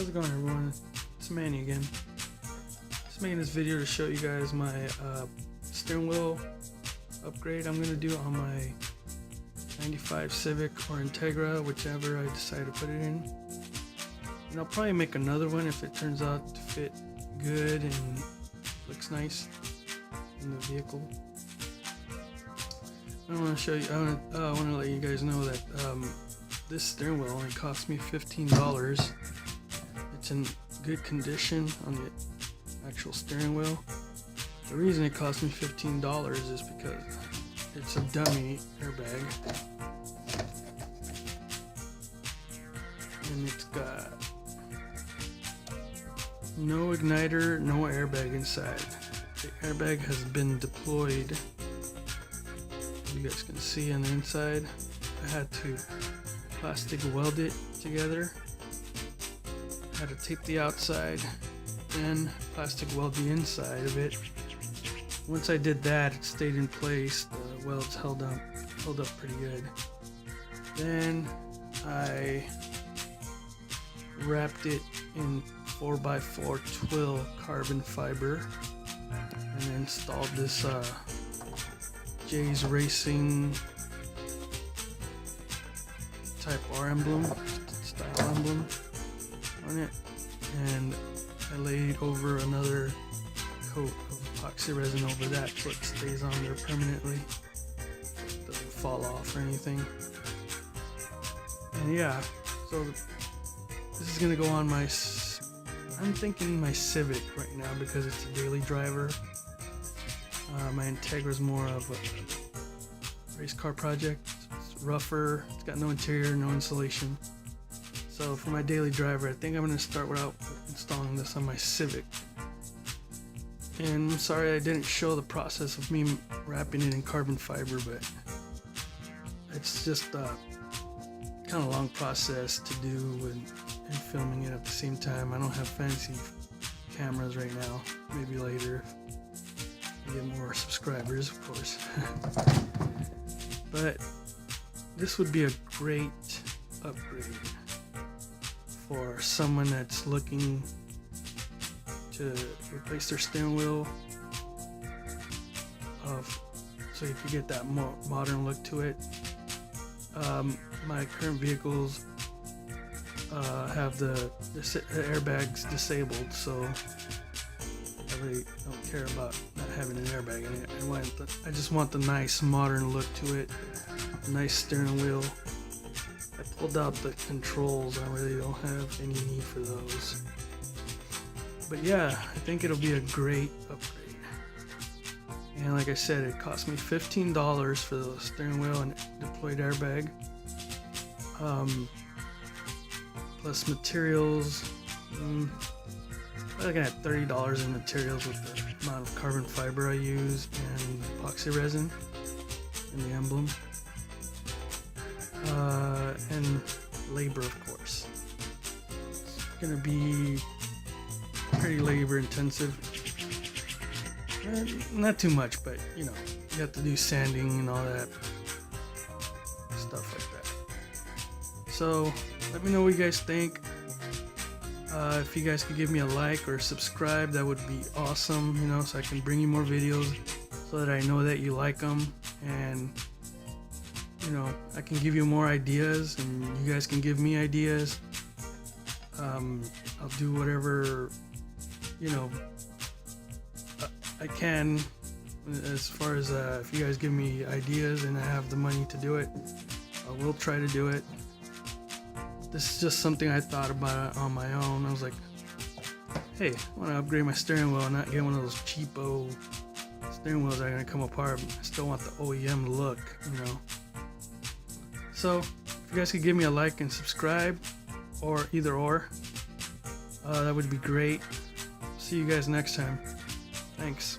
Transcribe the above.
How's it going, everyone? It's Manny again. Just making this video to show you guys my steering wheel upgrade I'm gonna do on my 95 Civic or Integra, whichever I decide to put it in. And I'll probably make another one if it turns out to fit good and looks nice in the vehicle. I want to show you. I want to let you guys know that this steering wheel only cost me $15. It's in good condition on the actual steering wheel. The reason it cost me $15 is because it's a dummy airbag, and it's got no igniter, no airbag inside. The airbag has been deployed. You guys can see on the inside. I had to plastic weld it together. Had to tape the outside and plastic weld the inside of it. Once I did that, it stayed in place. The welds held up pretty good. Then I wrapped it in 4x4 twill carbon fiber and installed this Jay's Racing Type R emblem, style emblem on it, and I laid over another coat of epoxy resin over that so it stays on there permanently. It doesn't fall off or anything. And yeah, so this is gonna go on my, I'm thinking my Civic right now because it's a daily driver. My Integra is more of a race car project. It's rougher, it's got no interior, no insulation. So for my daily driver, I think I'm going to start without installing this on my Civic. And I'm sorry I didn't show the process of me wrapping it in carbon fiber, but it's just a kind of long process to do and filming it at the same time. I don't have fancy cameras right now, maybe later. Get more subscribers, of course. But this would be a great upgrade for someone that's looking to replace their steering wheel, so you can get that more modern look to it. My current vehicles have the airbags disabled, so I really don't care about not having an airbag in it. I just want the nice modern look to it, a nice steering wheel. I pulled out the controls. I really don't have any need for those. But yeah, I think it'll be a great upgrade. And like I said, it cost me $15 for the steering wheel and deployed airbag. Plus materials. I'm looking at $30 in materials with the amount of carbon fiber I use and epoxy resin and the emblem. And labor, of course. It's gonna be pretty labor intensive. Not too much, but you know, you have to do sanding and all that stuff like that. So let me know what you guys think. If you guys could give me a like or subscribe, that would be awesome, you know, so I can bring you more videos so that I know that you like them, and you know, I can give you more ideas and you guys can give me ideas. I'll do whatever, you know, I can, as far as if you guys give me ideas and I have the money to do it, I will try to do it. This is just something I thought about on my own. I was like, hey, I want to upgrade my steering wheel and not get one of those cheapo steering wheels that are going to come apart. I still want the OEM look, you know. So, if you guys could give me a like and subscribe, or either or, that would be great. See you guys next time. Thanks.